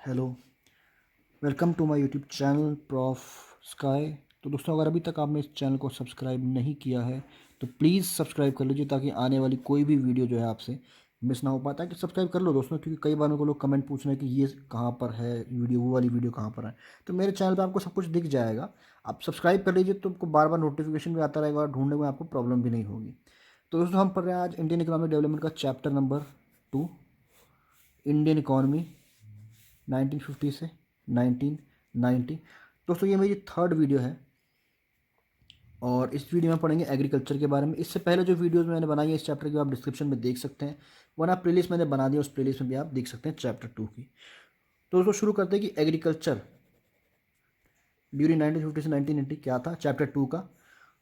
Hello, welcome to my YouTube channel Prof Sky. तो दोस्तों, अगर अभी तक आपने इस चैनल को सब्सक्राइब नहीं किया है तो प्लीज़ सब्सक्राइब कर लीजिए ताकि आने वाली कोई भी वीडियो जो है आपसे मिस ना हो पाता है। कि सब्सक्राइब कर लो दोस्तों, क्योंकि कई बार मेरे को लोग कमेंट पूछ रहे हैं कि ये कहाँ पर है वीडियो, वो वाली वीडियो कहाँ पर है। तो मेरे चैनल पर आपको सब कुछ दिख जाएगा। आप सब्सक्राइब कर लीजिए तो आपको बार बार नोटिफिकेशन भी आता रहेगा और ढूंढने में आपको प्रॉब्लम भी नहीं होगी। तो दोस्तों, हम पढ़ रहे हैं आज इंडियन इकोनॉमिक डेवलपमेंट का चैप्टर नंबर 2, इंडियन इकॉनमी 1950 से 1990। दोस्तों, ये मेरी थर्ड वीडियो है और इस वीडियो में पढ़ेंगे एग्रीकल्चर के बारे में। इससे पहले जो वीडियोस मैंने बनाई है इस चैप्टर की, आप डिस्क्रिप्शन में देख सकते हैं, वरना प्लेलिस्ट मैंने बना दी, उस प्लेलिस्ट में भी आप देख सकते हैं चैप्टर 2 की। तो दोस्तों, शुरू करते हैं कि एग्रीकल्चर ड्यूरिंग 1950 से 1990 क्या था, चैप्टर 2 का।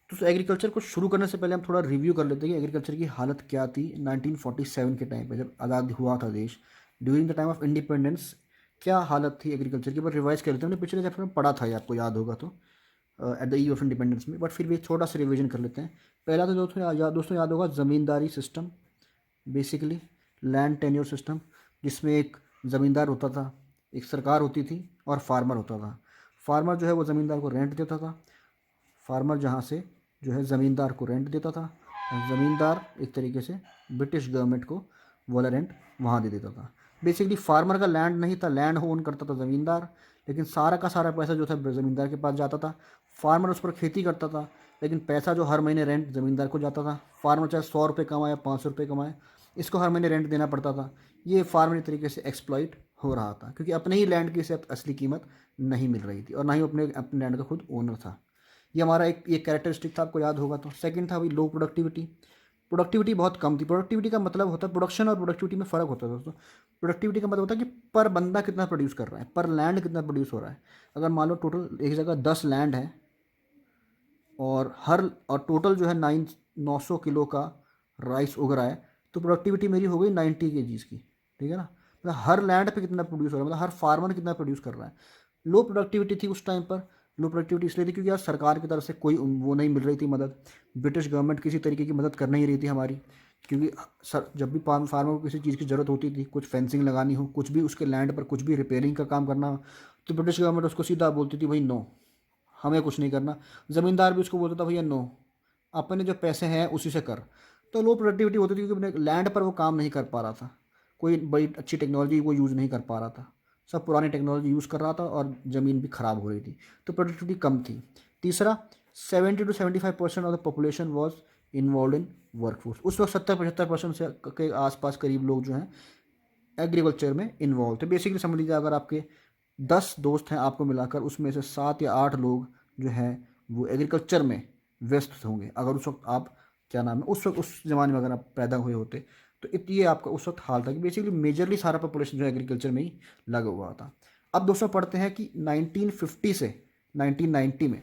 तो एग्रीकल्चर को शुरू करने से पहले हम थोड़ा रिव्यू कर लेते हैं कि एग्रीकल्चर की हालत क्या थी 1947 के टाइम पे, जब आज़ाद हुआ था देश। During the time of independence क्या हालत थी एग्रीकल्चर की, पर रिवाइज कर लेते हैं। हमने पिछले चैप्टर में पढ़ा था, ये आपको याद होगा तो, at the year of independence में, बट फिर भी छोटा सा रिवीजन कर लेते हैं। पहला तो दोस्तों याद होगा zamindari system, basically land tenure system, जिसमें एक ज़मींदार होता था, एक सरकार होती थी और फार्मर होता था। फार्मर जो है वो ज़मींदार को रेंट देता था, फार्मर जहाँ से जो है ज़मींदार को रेंट देता था, और ज़मींदार एक तरीके से ब्रिटिश गवर्नमेंट को वाला रेंट वहाँ दे देता था। बेसिकली फार्मर का लैंड नहीं था, लैंड ओन करता था ज़मींदार, लेकिन सारा का सारा पैसा जो था ज़मींदार के पास जाता था। फार्मर उस पर खेती करता था, लेकिन पैसा जो हर महीने रेंट ज़मींदार को जाता था। फार्मर चाहे 100 रुपये कमाए या 500 रुपये कमाए, इसको हर महीने रेंट देना पड़ता था। ये फार्मर एक तरीके से एक्सप्लॉइट हो रहा था, क्योंकि अपने ही लैंड की इसे असली कीमत नहीं मिल रही थी और ना ही अपने अपने लैंड का खुद ओनर था। ये हमारा एक ये कैरेक्टरिस्टिक था, आपको याद होगा तो। सेकंड था भाई लो प्रोडक्टिविटी। प्रोडक्टिविटी बहुत कम थी। प्रोडक्टिविटी का मतलब होता है, प्रोडक्शन और प्रोडक्टिविटी में फ़र्क होता है दोस्तों। प्रोडक्टिविटी का मतलब होता है कि पर बंदा कितना प्रोड्यूस कर रहा है, पर लैंड कितना प्रोड्यूस हो रहा है। अगर मान लो टोटल एक जगह 10 लैंड है और टोटल जो है 900 किलो का राइस उग रहा है, तो प्रोडक्टिविटी मेरी हो गई 90 kgs की। ठीक है ना, मतलब हर लैंड पे कितना प्रोड्यूस हो रहा है, मतलब हर फार्मर कितना प्रोड्यूस कर रहा है। लो प्रोडक्टिविटी थी उस टाइम पर। लो प्रोडक्टिविटी इसलिए थी क्योंकि यार सरकार की तरफ से कोई वो नहीं मिल रही थी मदद। ब्रिटिश गवर्नमेंट किसी तरीके की मदद कर नहीं रही थी हमारी, क्योंकि जब भी फार्मर को किसी चीज़ की ज़रूरत होती थी, कुछ फेंसिंग लगानी हो, कुछ भी उसके लैंड पर कुछ भी रिपेयरिंग का काम करना हो, तो ब्रिटिश गवर्नमेंट उसको सीधा बोलती थी भाई नो, हमें कुछ नहीं करना। ज़मींदार भी उसको बोलता था भैया नो, अपने जो पैसे हैं उसी से कर। तो लो प्रोडक्टिविटी होती थी क्योंकि अपने लैंड पर वो काम नहीं कर पा रहा था, कोई बड़ी अच्छी टेक्नोलॉजी वो यूज़ नहीं कर पा रहा था, सब पुरानी टेक्नोलॉजी यूज़ कर रहा था और ज़मीन भी ख़राब हो रही थी, तो प्रोडक्टिविटी कम थी। तीसरा, 70 to 75% of the population was involve in workforce. उस वक्त 70-75% से के आसपास करीब लोग जो हैं एग्रीकल्चर में इन्वॉल्व थे। बेसिकली समझ लीजिए, अगर आपके 10 दोस्त हैं आपको मिलाकर, उसमें से 7 या 8 लोग जो हैं वो एग्रीकल्चर में व्यस्त होंगे। अगर उस वक्त आप क्या नाम है, उस वक्त उस ज़माने में अगर आप पैदा हुए होते, तो ये आपका उस वक्त हाल था कि बेसिकली मेजरली सारा पॉपुलेशन जो एग्रीकल्चर में ही लगा हुआ था। अब दोस्तों पढ़ते हैं कि 1950 से 1990 में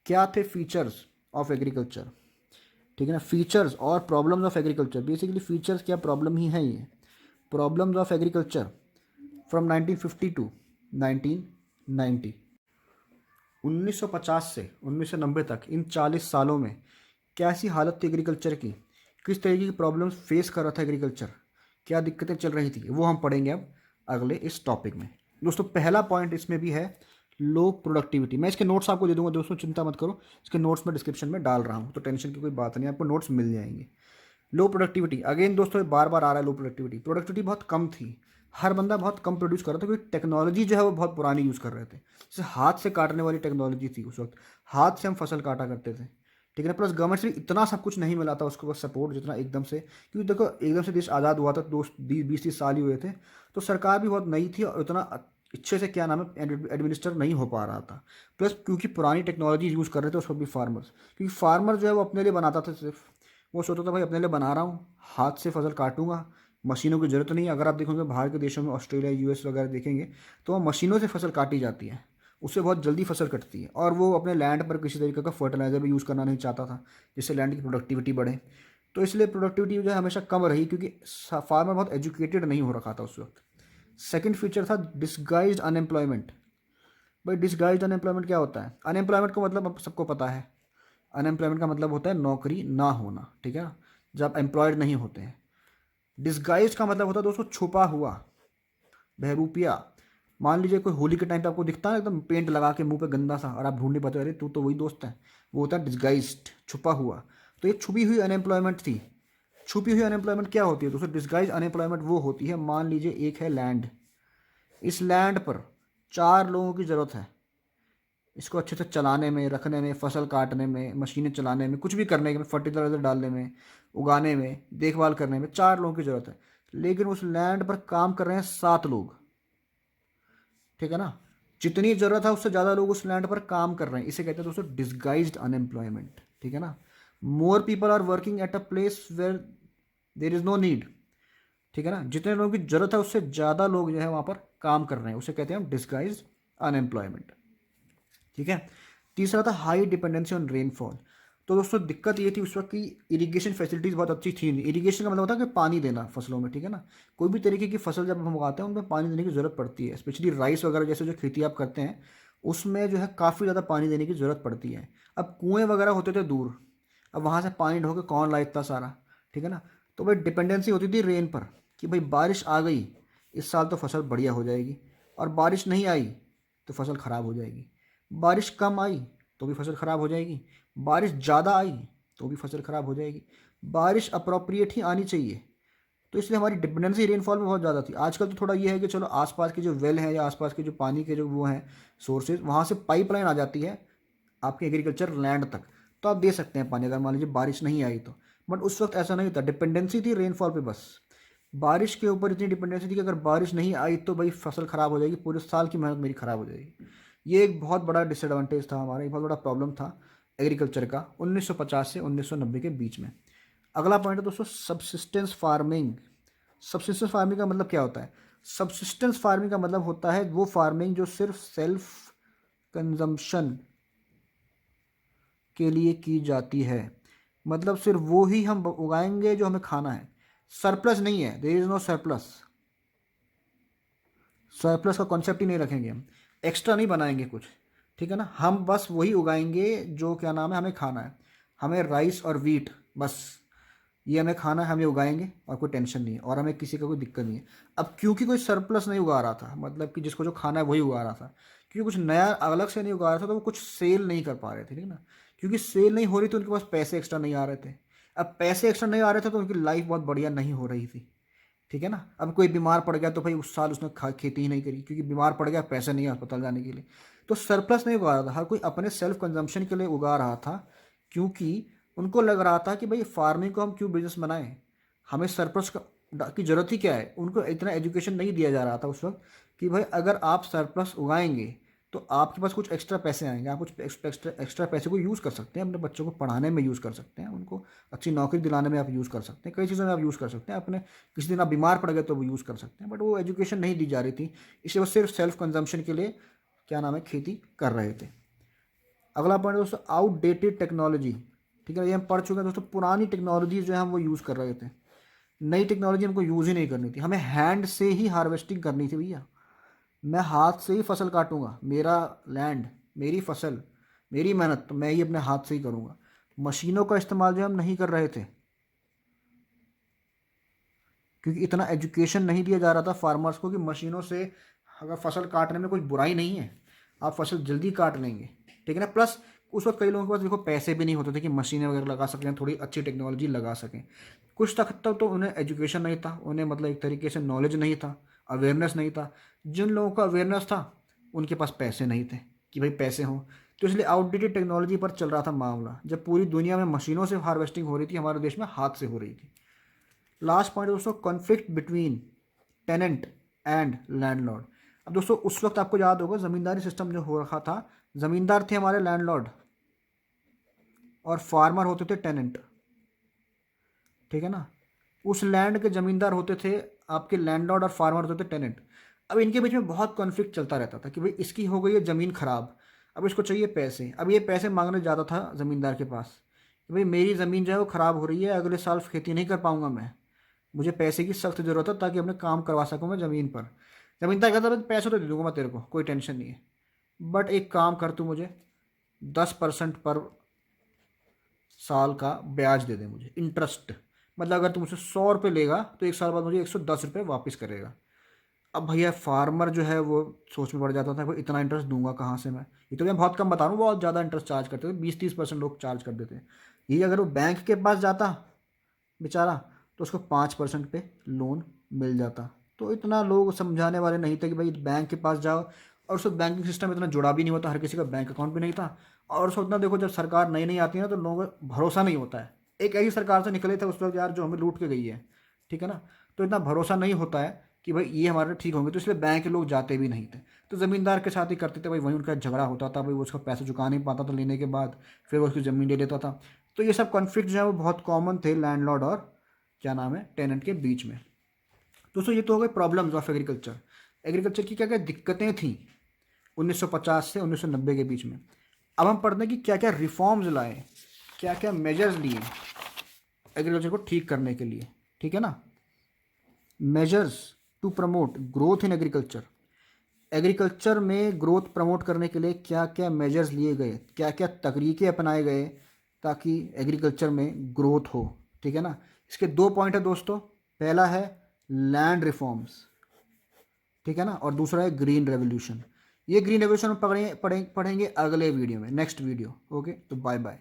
क्या थे फीचर्स ऑफ एग्रीकल्चर। ठीक है ना, फीचर्स और problems of agriculture. Basically features क्या, प्रॉब्लम ही है ये। Problems of agriculture from 1950 to 1990। 1950 से 1990 तक, इन 40 सालों में कैसी हालत थी एग्रीकल्चर की, किस तरीके की प्रॉब्लम्स फेस कर रहा था एग्रीकल्चर, क्या दिक्कतें चल रही थी, वो हम पढ़ेंगे अब अगले इस टॉपिक में। दोस्तों, पहला पॉइंट इसमें भी है लो प्रोडक्टिविटी। मैं इसके नोट्स आपको दे दूंगा दोस्तों, चिंता मत करो, इसके नोट्स मैं डिस्क्रिप्शन में डाल रहा हूँ, तो टेंशन की कोई बात नहीं, आपको नोट्स मिल जाएंगे। लो प्रोडक्टिविटी, अगेन दोस्तों बार बार आ रहा है लो प्रोडक्टिविटी। प्रोडक्टिविटी बहुत कम थी, हर बंदा बहुत कम प्रोड्यूस कर रहा था, क्योंकि टेक्नोलॉजी जो है वो बहुत पुरानी यूज़ कर रहे थे। जैसे हाथ से काटने वाली टेक्नोलॉजी थी उस वक्त, हाथ से हम फसल काटा करते थे। ठीक है ना, प्लस गवर्नमेंट से इतना सब कुछ नहीं मिला था उसको बस सपोर्ट, जितना एकदम से, क्योंकि देखो एकदम से देश आज़ाद हुआ था, 20-30 साल ही हुए थे, तो सरकार भी बहुत नई थी और उतना अच्छे से क्या नाम है एडमिनिस्टर नहीं हो पा रहा था। प्लस क्योंकि पुरानी टेक्नोलॉजी यूज़ कर रहे थे उसको भी फार्मर्स, क्योंकि फार्मर जो है वो अपने लिए बनाता था सिर्फ, वो सोचता था भाई अपने लिए बना रहा हूँ, हाथ से फसल काटूंगा, मशीनों की ज़रूरत नहीं है। अगर आप देखोगे बाहर के देशों में, ऑस्ट्रेलिया यूएस वगैरह देखेंगे, तो वहाँ मशीनों से फसल काटी जाती है, उससे बहुत जल्दी फसल कटती है, और वो अपने लैंड पर किसी तरीके का फर्टिलाइज़र भी यूज़ करना नहीं चाहता था, जिससे लैंड की प्रोडक्टिविटी बढ़े। तो इसलिए प्रोडक्टिविटी जो है हमेशा कम रही, क्योंकि फार्मर बहुत एजुकेटेड नहीं हो रखा था उस वक्त। सेकेंड फीचर था डिस्गाइज्ड अनएम्प्लॉयमेंट। भाई डिस्गाइज्ड अनएम्प्लॉयमेंट क्या होता है? अनएम्प्लॉयमेंट का मतलब अब सबको पता है, अनएम्प्लॉयमेंट का मतलब होता है नौकरी ना होना। ठीक है ना, जब एम्प्लॉयड नहीं होते हैं। डिस्गाइज का मतलब होता है दोस्तों छुपा हुआ, बहरूपिया, मान लीजिए कोई होली के टाइम पे आपको दिखता है एकदम पेंट लगा के मुंह पे गंदा सा, और आप ढूंढ नहीं पाते, अरे तू तो वही दोस्त है। वो होता है डिस्गाइज्ड, छुपा हुआ। तो ये छुपी हुई अनएम्प्लॉयमेंट थी। छुपी हुई अनएम्प्लॉयमेंट क्या होती है दोस्तों? डिस्गाइज अनएम्प्लॉयमेंट वो होती है, मान लीजिए एक है लैंड, इस लैंड पर 4 लोगों की ज़रूरत है, इसको अच्छे से चलाने में, रखने में, फसल काटने में, मशीनें चलाने में, कुछ भी करने में, फर्टिलाइजर डालने में, उगाने में, देखभाल करने में 4 लोगों की ज़रूरत है। लेकिन उस लैंड पर काम कर रहे हैं 7 लोग, ठीक है ना। जितनी ज़रूरत है उससे ज़्यादा लोग उस लैंड पर काम कर रहे हैं, इसे कहते हैं दोस्तों डिस्गाइज्ड अनएम्प्लॉयमेंट, ठीक है ना। More people are working at a place where there is no need, ठीक है ना। जितने लोगों की ज़रूरत है उससे ज़्यादा लोग जो है वहाँ पर काम कर रहे हैं, उसे कहते हैं हम डिस्गाइज्ड अनएम्प्लॉयमेंट, ठीक है। तीसरा था हाई डिपेंडेंसी ऑन रेनफॉल। तो दोस्तों दिक्कत ये थी उस वक्त की इरिगेशन फैसिलिटीज़ बहुत अच्छी थी नहीं। इरिगेशन का मतलब होता है कि पानी देना फसलों में, ठीक है ना। कोई भी तरीके की फसल जब हम उगाते हैं उनमें पानी देने की ज़रूरत पड़ती है, स्पेशली राइस वगैरह जैसे जो खेती आप करते हैं उसमें जो है काफ़ी ज़्यादा पानी देने की ज़रूरत पड़ती है। अब कुएँ वगैरह होते थे दूर, अब वहाँ से पानी ढो के कौन लाए इतना सारा, ठीक है ना। तो भाई डिपेंडेंसी होती थी रेन पर, कि भाई बारिश आ गई इस साल तो फसल बढ़िया हो जाएगी, और बारिश नहीं आई तो फसल ख़राब हो जाएगी। बारिश कम आई तो भी फसल ख़राब हो जाएगी, बारिश ज़्यादा आई तो भी फसल ख़राब हो जाएगी। बारिश अप्रोप्रिएट ही आनी चाहिए। तो इसलिए हमारी डिपेंडेंसी रेनफॉल में बहुत ज़्यादा थी। आजकल तो थोड़ा ये है कि चलो आसपास के जो वेल हैं या आसपास के जो पानी के जो वो हैं सोर्सेज, वहाँ से पाइपलाइन आ जाती है आपके एग्रीकल्चर लैंड तक, तो आप दे सकते हैं पानी अगर मान लीजिए बारिश नहीं आई तो। बट उस वक्त ऐसा नहीं था, डिपेंडेंसी थी रेनफॉल पे बस। बारिश के ऊपर इतनी डिपेंडेंसी थी कि अगर बारिश नहीं आई तो भाई फसल ख़राब हो जाएगी, पूरे साल की मेहनत मेरी ख़राब हो जाएगी। ये एक बहुत बड़ा डिसएडवांटेज था हमारा, एक बहुत बड़ा प्रॉब्लम था एग्रीकल्चर का 1950 से 1990 के बीच में। अगला पॉइंट है दोस्तों सबसिस्टेंस फार्मिंग। सबसिस्टेंस फार्मिंग का मतलब क्या होता है? सबसिस्टेंस फार्मिंग का मतलब होता है वो फार्मिंग जो सिर्फ सेल्फ कंजम्पशन के लिए की जाती है। मतलब सिर्फ वो ही हम उगाएंगे जो हमें खाना है, सरप्लस नहीं है, there is no surplus. Surplus का कॉन्सेप्ट ही नहीं रखेंगे हम, एक्स्ट्रा नहीं बनाएंगे कुछ, ठीक है ना। हम बस वही उगाएंगे जो क्या नाम है हमें खाना है। हमें राइस और वीट बस ये हमें खाना है, हमें उगाएंगे और कोई टेंशन नहीं है, और हमें किसी का कोई दिक्कत नहीं है। अब क्योंकि कोई सरप्लस नहीं उगा रहा था, मतलब कि जिसको जो खाना है वही उगा रहा था, क्योंकि कुछ नया अलग से नहीं उगा रहा था तो वो कुछ सेल नहीं कर पा रहे थे, ठीक है ना। क्योंकि सेल नहीं हो रही तो उनके पास पैसे एक्स्ट्रा नहीं आ रहे थे। अब पैसे एक्स्ट्रा नहीं आ रहे थे तो उनकी लाइफ बहुत बढ़िया नहीं हो रही थी, ठीक है ना। अब कोई बीमार पड़ गया तो भाई उस साल उसने खेती ही नहीं करी, क्योंकि बीमार पड़ गया, पैसे नहीं है अस्पताल जाने के लिए। तो सरप्लस नहीं उगा रहा था, हर कोई अपने सेल्फ कंजम्पशन के लिए उगा रहा था, क्योंकि उनको लग रहा था कि भाई फार्मिंग को हम क्यों बिजनेस बनाएं, हमें सरप्लस की ज़रूरत ही क्या है। उनको इतना एजुकेशन नहीं दिया जा रहा था उस वक्त कि भाई अगर आप सरप्लस उगाएंगे तो आपके पास कुछ एक्स्ट्रा पैसे आएंगे, आप कुछ एक्स्ट्रा पैसे को यूज़ कर सकते हैं, अपने बच्चों को पढ़ाने में यूज़ कर सकते हैं, उनको अच्छी नौकरी दिलाने में आप यूज़ कर सकते हैं, कई चीज़ों में आप यूज़ कर सकते हैं। अपने किसी दिन आप बीमार पड़ गए तो वो यूज़ कर सकते हैं, बट वो एजुकेशन नहीं दी जा रही थी, इसलिए वो सिर्फ सेल्फ कंजम्पशन के लिए क्या नाम है खेती कर रहे थे। अगला पॉइंट दोस्तों आउटडेटेड टेक्नोलॉजी, ठीक है। ये हम पढ़ चुके हैं दोस्तों, पुरानी टेक्नोलॉजी जो है हम वो यूज़ कर रहे थे, नई टेक्नोलॉजी हमको यूज़ ही नहीं करनी थी। हमें हैंड से ही हार्वेस्टिंग करनी थी भैया, मैं हाथ से ही फसल काटूंगा, मेरा लैंड, मेरी फसल, मेरी मेहनत, तो मैं ही अपने हाथ से ही करूँगा। मशीनों का इस्तेमाल जो हम नहीं कर रहे थे, क्योंकि इतना एजुकेशन नहीं दिया जा रहा था फार्मर्स को कि मशीनों से अगर फसल काटने में कोई बुराई नहीं है, आप फसल जल्दी काट लेंगे, ठीक है ना। प्लस उस वक्त कई लोगों के पास देखो पैसे भी नहीं होते थे कि मशीनें वगैरह लगा सकें, थोड़ी अच्छी टेक्नोलॉजी लगा सकें। कुछ तक तो उन्हें एजुकेशन नहीं था, उन्हें मतलब एक तरीके से नॉलेज नहीं था, अवेयरनेस नहीं था। जिन लोगों का अवेयरनेस था उनके पास पैसे नहीं थे कि भाई पैसे हों, तो इसलिए आउटडेटेड टेक्नोलॉजी पर चल रहा था मामला, जब पूरी दुनिया में मशीनों से हार्वेस्टिंग हो रही थी, हमारे देश में हाथ से हो रही थी। लास्ट पॉइंट दोस्तों conflict between tenant and landlord. अब दोस्तों उस वक्त आपको याद होगा ज़मींदारी सिस्टम जो हो रखा था, ज़मींदार थे हमारे लैंडलॉर्ड और फार्मर होते थे टेनेंट, ठीक है ना। उस लैंड के ज़मींदार होते थे आपके लैंडलॉर्ड और फार्मर होते थे टेनेंट। अब इनके बीच में बहुत कॉन्फ्लिक्ट चलता रहता था कि भाई इसकी हो गई है ज़मीन ख़राब, अब इसको चाहिए पैसे। अब ये पैसे मांगने जाता था ज़मींदार के पास कि भाई मेरी ज़मीन जो है वो ख़राब हो रही है, अगले साल खेती नहीं कर पाऊंगा मैं, मुझे पैसे की सख्त ज़रूरत है ताकि अपने काम करवा सकूँ मैं ज़मीन पर। ज़मींदार कहता था पैसे तो दे दूंगा मैं तेरे को, कोई टेंशन नहीं है, बट एक काम कर, तू मुझे 10% पर साल का ब्याज दे दे, मुझे इंटरेस्ट। मतलब अगर तू मुझसे 100 रुपये लेगा तो एक साल बाद मुझे 110 रुपये वापस करेगा। अब भैया फार्मर जो है वो सोच में पड़ जाता था, भाई इतना इंटरेस्ट दूंगा कहाँ से मैं, ये तो मैं बहुत कम बता रहा हूँ, बहुत ज़्यादा इंटरेस्ट चार्ज करते थे, 20-30% लोग चार्ज कर देते हैं। ये अगर वो बैंक के पास जाता बेचारा तो उसको 5% पे लोन मिल जाता। तो इतना लोग समझाने वाले नहीं थे कि भाई बैंक के पास जाओ, और उसको बैंकिंग सिस्टम इतना जुड़ा भी नहीं होता, हर किसी का बैंक अकाउंट भी नहीं था। और उसको उतना देखो, जब सरकार नई नई आती है ना तो लोगों को भरोसा नहीं होता है। एक ऐसी सरकार से निकले थे उस वक्त यार जो हमें लूट के गई है, ठीक है ना। तो इतना भरोसा नहीं होता है कि भाई ये हमारे ठीक होंगे, तो इसलिए बैंक के लोग जाते भी नहीं थे। तो ज़मींदार के साथ ही करते थे भाई, वहीं उनका झगड़ा होता था, भाई वो उसका पैसा चुका नहीं पाता था लेने के बाद, फिर वो उसकी ज़मीन ले लेता था। तो ये सब कॉन्फ्लिक्ट जो है वो बहुत कॉमन थे लैंडलॉर्ड और क्या नाम है टेनेंट के बीच में। दोस्तों ये तो हो गए प्रॉब्लम्स ऑफ एग्रीकल्चर। एग्रीकल्चर की क्या क्या दिक्कतें थी 1950 से 1990 के बीच में। अब हम पढ़ते हैं कि क्या क्या रिफॉर्म्स लाए, क्या क्या मेजर्स लिए एग्रीकल्चर को ठीक करने के लिए, ठीक है ना। Measures to promote growth in agriculture. Agriculture में ग्रोथ प्रमोट करने के लिए क्या क्या मेजर्स लिए गए, क्या क्या तरीके अपनाए गए ताकि एग्रीकल्चर में ग्रोथ हो, ठीक है ना। इसके 2 पॉइंट है दोस्तों। पहला है लैंड रिफॉर्म्स, ठीक है ना, और दूसरा है ग्रीन रेवोल्यूशन। ये ग्रीन रेवोल्यूशन हम पढ़ेंगे अगले वीडियो में, नेक्स्ट वीडियो। ओके, तो बाय बाय।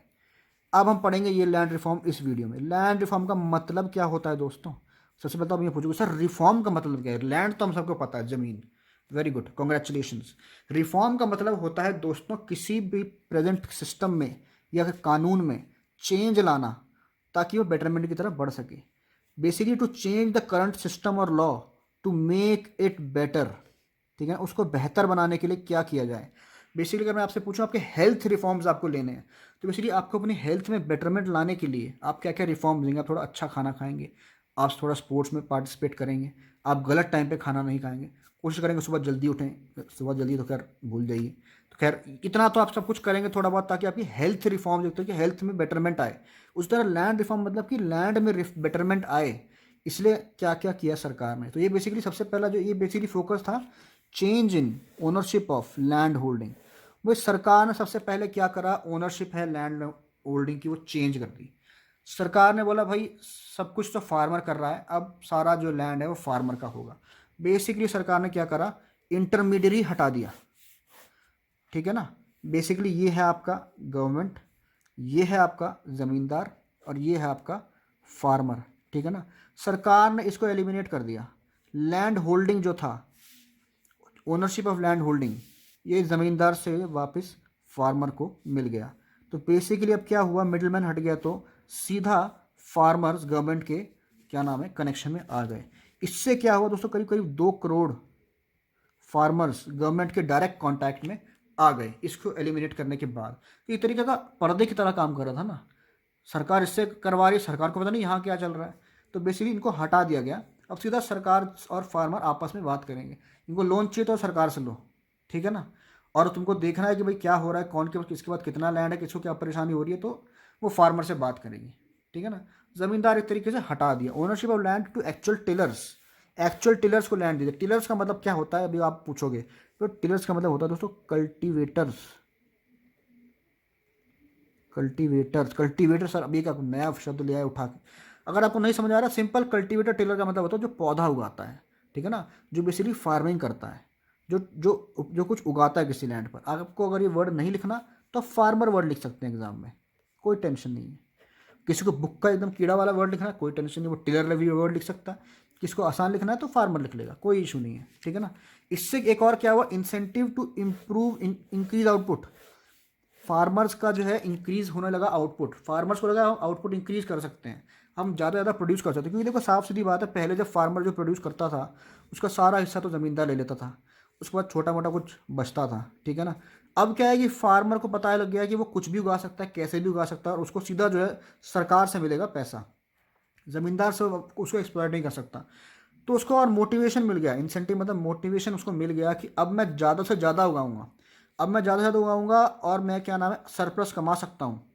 अब हम पढ़ेंगे ये लैंड रिफॉर्म इस वीडियो में। लैंड रिफॉर्म का मतलब क्या होता है दोस्तों। सबसे पहले तो आप ये पूछोगे सर रिफॉर्म का मतलब क्या है। लैंड तो हम सबको पता है, ज़मीन। Very good, congratulations. रिफॉर्म का मतलब होता है दोस्तों किसी भी प्रेजेंट सिस्टम में या फिर कानून में चेंज लाना ताकि वो बेटरमेंट की तरफ बढ़ सके। Basically to change the current system और law to make it better, ठीक है। उसको बेहतर बनाने के लिए क्या किया जाए। बेसिकली अगर मैं आपसे पूछूं आपके हेल्थ रिफॉर्म्स आपको लेने हैं, तो बेसिकली आपको अपनी हेल्थ में बेटरमेंट लाने के लिए आप क्या क्या रिफॉर्म देंगे। आप थोड़ा अच्छा खाना खाएंगे, आप थोड़ा स्पोर्ट्स में पार्टिसिपेट करेंगे, आप गलत टाइम पे खाना नहीं खाएंगे, कोशिश करेंगे सुबह जल्दी उठें। सुबह जल्दी तो खैर भूल जाइए, तो खैर इतना तो आप सब कुछ करेंगे थोड़ा बहुत ताकि आपकी हेल्थ रिफॉर्म जो कि हेल्थ में बेटरमेंट आए। उस तरह लैंड रिफॉर्म मतलब कि लैंड में बेटरमेंट आए, इसलिए क्या क्या किया सरकार ने। तो ये बेसिकली सबसे पहला जो ये बेसिकली फोकस था change in ownership of land holding. वो सरकार ने सबसे पहले क्या करा, ओनरशिप है लैंड होल्डिंग की वो चेंज कर दी। सरकार ने बोला भाई सब कुछ तो फार्मर कर रहा है, अब सारा जो लैंड है वो फार्मर का होगा। बेसिकली सरकार ने क्या करा, इंटरमीडियरी हटा दिया, ठीक है ना। बेसिकली ये है आपका गवर्नमेंट, ये है आपका ज़मींदार, और ये है आपका फार्मर, ठीक है ना। सरकार ने इसको एलिमिनेट कर दिया। लैंड होल्डिंग जो था, ओनरशिप ऑफ लैंड होल्डिंग, ये ज़मींदार से वापस फार्मर को मिल गया। तो बेसिकली अब क्या हुआ, मिडलमैन हट गया, तो सीधा फार्मर्स गवर्नमेंट के क्या नाम है कनेक्शन में आ गए। इससे क्या हुआ दोस्तों, करीब करीब 2 करोड़ फार्मर्स गवर्नमेंट के डायरेक्ट कांटेक्ट में आ गए इसको एलिमिनेट करने के बाद। तो एक तरीके का पर्दे की तरह काम कर रहा था ना, सरकार इससे करवा रही है, सरकार को पता नहीं यहाँ क्या चल रहा है। तो बेसिकली इनको हटा दिया गया। अब सीधा सरकार और फार्मर आपस में बात करेंगे। इनको लोन चाहिए तो सरकार से लो, ठीक है ना। और तुमको देखना है कि भाई क्या हो रहा है, कौन के किसके पास कितना लैंड है, किसको क्या परेशानी हो रही है, तो वो फार्मर से बात करेंगे, ठीक है ना। ज़मींदार एक तरीके से हटा दिया। Ownership of land to actual tillers, actual tillers को लैंड दीजिए। टिलर्स का मतलब क्या होता है अभी आप पूछोगे, तो टिलर्स का मतलब होता है दोस्तों कल्टीवेटर्स। कल्टीवेटर्स, कल्टीवेटर सर अभी का नया शब्द लिया है उठा के। अगर आपको नहीं समझ आ रहा, सिंपल कल्टीवेटर टिलर का मतलब होता है जो पौधा उगाता है, ठीक है ना, जो बेसिकली फार्मिंग करता है, जो जो जो कुछ उगाता है किसी लैंड पर। आपको अगर ये वर्ड नहीं लिखना तो फार्मर वर्ड लिख सकते हैं एग्जाम में, कोई टेंशन नहीं है। किसी को बुक का एकदम कीड़ा वाला वर्ड लिखना है, कोई टेंशन नहीं, वो टिलर भी वर्ड लिख सकता है। किसको आसान लिखना है तो फार्मर लिख लेगा, कोई इशू नहीं है, ठीक है ना। इससे एक और क्या हुआ, incentive to improve increase output. Farmers का जो है इंक्रीज होने लगा आउटपुट। फार्मर्स को लगा हम आउटपुट इंक्रीज कर सकते हैं, हम ज़्यादा ज़्यादा प्रोड्यूस कर सकते हैं। क्योंकि देखो साफ सीधी बात है, पहले जब फार्मर जो प्रोड्यूस करता था उसका सारा हिस्सा तो ज़मींदार ले लेता था, उसके बाद छोटा मोटा कुछ बचता था, ठीक है ना। अब क्या है कि फार्मर को पता लग गया कि वो कुछ भी उगा सकता है, कैसे भी उगा सकता है, और उसको सीधा जो है सरकार से मिलेगा पैसा, ज़मींदार से उसको एक्सप्लॉइट नहीं कर सकता। तो उसको और मोटिवेशन मिल गया, इंसेंटिव मतलब मोटिवेशन उसको मिल गया कि अब मैं ज़्यादा से ज़्यादा उगाऊंगा, अब मैं ज़्यादा से ज़्यादा उगाऊंगा और मैं क्या नाम है सरप्लस कमा सकता हूँ।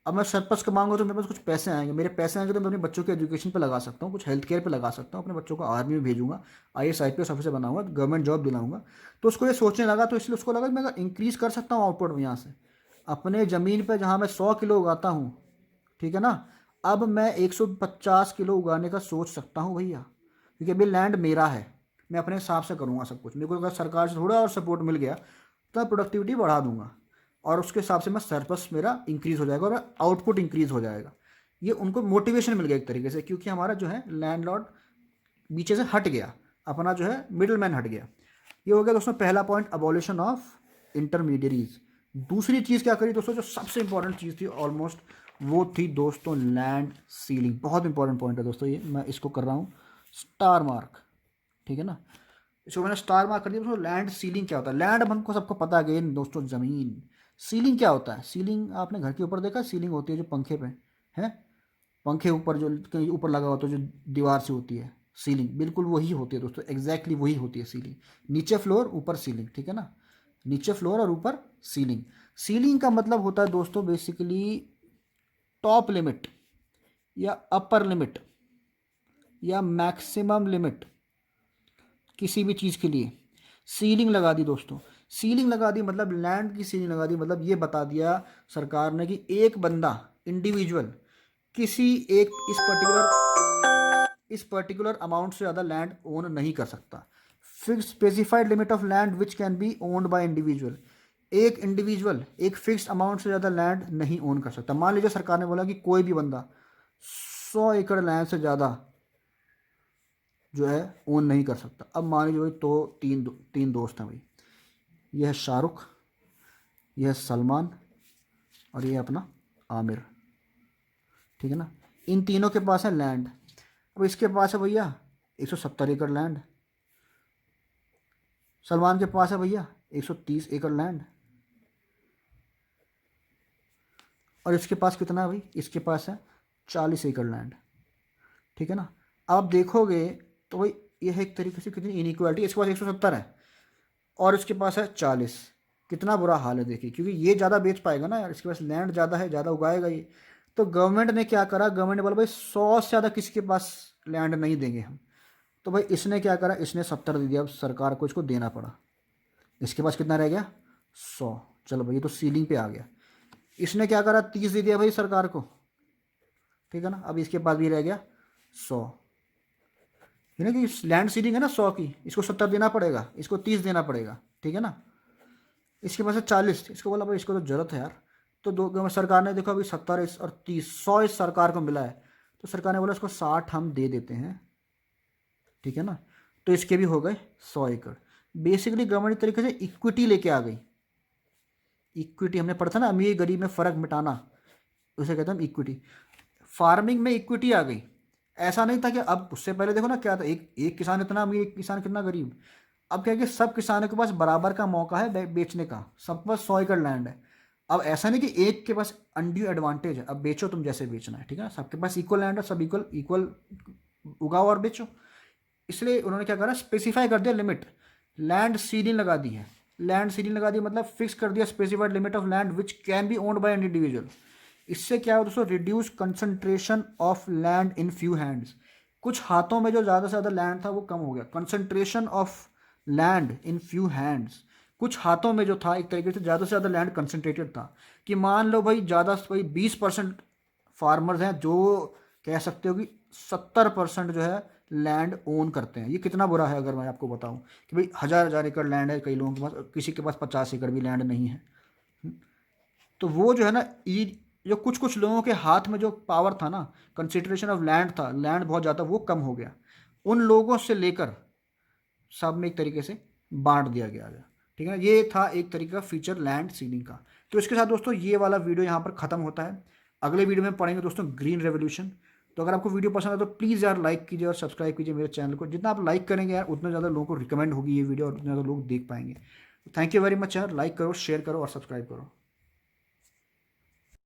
अब मैं सरप्लस कमाऊंगा तो मेरे पास कुछ पैसे आएंगे, मेरे पैसे आएंगे तो मैं अपने बच्चों के एजुकेशन पे लगा सकता हूँ, कुछ हेल्थ केयर पे लगा सकता हूँ, अपने बच्चों को आर्मी में भेजूंगा, IAS IPS ऑफिसर बनाऊंगा, गवर्नमेंट जॉब दिलाऊंगा। तो उसको ये सोचने लगा, तो इसलिए उसको लगा कि मैं इंक्रीज कर सकता हूँ आउटपुट में यहाँ से। अपने ज़मीन पर जहाँ मैं 100 किलो उगाता हूँ, ठीक है ना, अब मैं 150 किलो उगाने का सोच सकता हूँ भैया, क्योंकि अभी लैंड मेरा है। मैं अपने हिसाब से करूँगा सब कुछ। मेरे को अगर सरकार से थोड़ा और सपोर्ट मिल गया तो मैं प्रोडक्टिविटी बढ़ा दूंगा और उसके हिसाब से मैं सरप्लस मेरा इंक्रीज़ हो जाएगा और आउटपुट इंक्रीज़ हो जाएगा। ये उनको मोटिवेशन मिल गया एक तरीके से, क्योंकि हमारा जो है लैंडलॉर्ड बीचे से हट गया, अपना जो है मिडिल मैन हट गया। ये हो गया दोस्तों पहला पॉइंट, अबॉलिशन ऑफ इंटरमीडियरीज। दूसरी चीज़ क्या करी दोस्तों, जो सबसे इंपॉर्टेंट चीज़ थी ऑलमोस्ट, वो थी दोस्तों लैंड सीलिंग। बहुत इंपॉर्टेंट पॉइंट है दोस्तों ये, मैं इसको कर रहा हूँ स्टार मार्क, ठीक है ना। इसको मैंने स्टार मार्क कर दिया दोस्तों। लैंड सीलिंग क्या होता है? लैंड हमको सबको पता है दोस्तों, ज़मीन। सीलिंग क्या होता है? सीलिंग आपने घर के ऊपर देखा, सीलिंग होती है जो पंखे पे है, पंखे ऊपर जो कहीं ऊपर लगा होता है जो दीवार से होती है, सीलिंग बिल्कुल वही होती है दोस्तों, एग्जैक्टली वही होती है सीलिंग। नीचे फ्लोर ऊपर सीलिंग, ठीक है ना, नीचे फ्लोर और ऊपर सीलिंग। सीलिंग का मतलब होता है दोस्तों बेसिकली टॉप लिमिट या अपर लिमिट या मैक्सिमम लिमिट किसी भी चीज़ के लिए सीलिंग लगा दी दोस्तों। सीलिंग लगा दी मतलब लैंड की सीलिंग लगा दी, मतलब ये बता दिया सरकार ने कि एक बंदा इंडिविजुअल किसी एक इस पर्टिकुलर अमाउंट से ज़्यादा लैंड ओन नहीं कर सकता। Fix specified limit of land which can be owned by individual. एक इंडिविजुअल एक फिक्स अमाउंट से ज़्यादा लैंड नहीं ओन कर सकता। मान लीजिए सरकार ने बोला कि कोई भी बंदा 100 एकड़ लैंड से ज़्यादा जो है ओन नहीं कर सकता। अब मान लीजिए भाई तो तीन दोस्त हैं भाई, यह है शाहरुख, यह है सलमान और ये अपना आमिर, ठीक है ना। इन तीनों के पास है लैंड। अब इसके पास है भैया 170 एकड़ लैंड, सलमान के पास है भैया 130 एकड़ लैंड, और इसके पास कितना है भाई, इसके पास है 40 एकड़ लैंड, ठीक है ना। आप देखोगे तो भाई यह एक तरीके से कितनी इनइक्वालिटी, इसके पास 170 है और इसके पास है 40, कितना बुरा हाल है देखिए, क्योंकि ये ज़्यादा बेच पाएगा ना यार, इसके पास लैंड ज़्यादा है, ज़्यादा उगाएगा ये। तो गवर्नमेंट ने क्या करा, गवर्नमेंट ने बोला भाई 100 से ज़्यादा किसी के पास लैंड नहीं देंगे हम। तो भाई इसने क्या करा, इसने 70 दे दिया, अब सरकार को इसको देना पड़ा। इसके पास कितना रह गया 100, चलो भाई ये तो सीलिंग पे आ गया। इसने क्या करा 30 दे दिया भाई सरकार को, ठीक है ना। अब इसके पास भी रह गया 100, है ना, कि लैंड सीलिंग है ना 100 की, इसको 70 देना पड़ेगा, इसको 30 देना पड़ेगा, ठीक है ना। इसके पास है 40, इसको बोला भाई इसको तो जरूरत है यार, तो सरकार ने देखो अभी 70 और 30, 100 इस सरकार को मिला है, तो सरकार ने बोला इसको 60 हम दे देते हैं, ठीक है ना। तो इसके भी हो गए 100 एकड़। बेसिकली गवर्नमेंट एक तरीके से इक्विटी लेके आ गई। इक्विटी हमने पढ़ा था ना, अमीर गरीब में फ़र्क मिटाना, उसे कहते हैं इक्विटी। फार्मिंग में इक्विटी आ गई। ऐसा नहीं था कि अब, उससे पहले देखो ना क्या था, एक किसान इतना अमीर, एक किसान कितना गरीब। अब क्या है कि सब किसानों के पास बराबर का मौका है बेचने का, सबके पास 100 एकड़ लैंड है। अब ऐसा नहीं कि एक के पास अनड्यू एडवांटेज है, अब बेचो तुम जैसे बेचना है, ठीक है ना, सबके पास इक्वल लैंड है, सब इक्वल इक्वल उगाओ और बेचो। इसलिए उन्होंने क्या करा, स्पेसिफाई कर दिया लिमिट, लैंड सीलिंग लगा दी है। लैंड सीलिंग लगा दी मतलब फिक्स कर दिया specified limit of land which can be owned by an individual. इससे क्या हो दोस्तों, reduce concentration of land in few hands. कुछ हाथों में जो ज़्यादा से ज़्यादा लैंड था वो कम हो गया। Concentration of land in few hands, कुछ हाथों में जो था एक तरीके से ज़्यादा से ज़्यादा लैंड कंसंट्रेटेड था। कि मान लो भाई ज़्यादा भाई 20% फार्मर्स हैं जो कह सकते हो कि 70% जो है लैंड ओन करते हैं। ये कितना बुरा है अगर मैं आपको बताऊं कि भाई हज़ार एकड़ लैंड है कई लोगों के पास, किसी के पास 50 एकड़ भी लैंड नहीं है। तो वो जो है ना, ये जो कुछ कुछ लोगों के हाथ में जो पावर था ना, कंसिडरेशन ऑफ लैंड था, लैंड बहुत ज़्यादा, वो कम हो गया। उन लोगों से लेकर सब में एक तरीके से बांट दिया गया है, ठीक है ना। ये था एक तरीके का फीचर लैंड सीलिंग का। तो इसके साथ दोस्तों ये वाला वीडियो यहाँ पर ख़त्म होता है। अगले वीडियो में पढ़ेंगे दोस्तों ग्रीन रेवोल्यूशन। तो अगर आपको वीडियो पसंद है तो प्लीज़ यार लाइक कीजिए और सब्सक्राइब कीजिए मेरे चैनल को। जितना आप लाइक करेंगे यार उतना ज़्यादा लोगों को रिकमेंड होगी ये वीडियो और उतना ज़्यादा लोग देख पाएंगे। थैंक यू वेरी मच यार, लाइक करो, शेयर करो और सब्सक्राइब करो।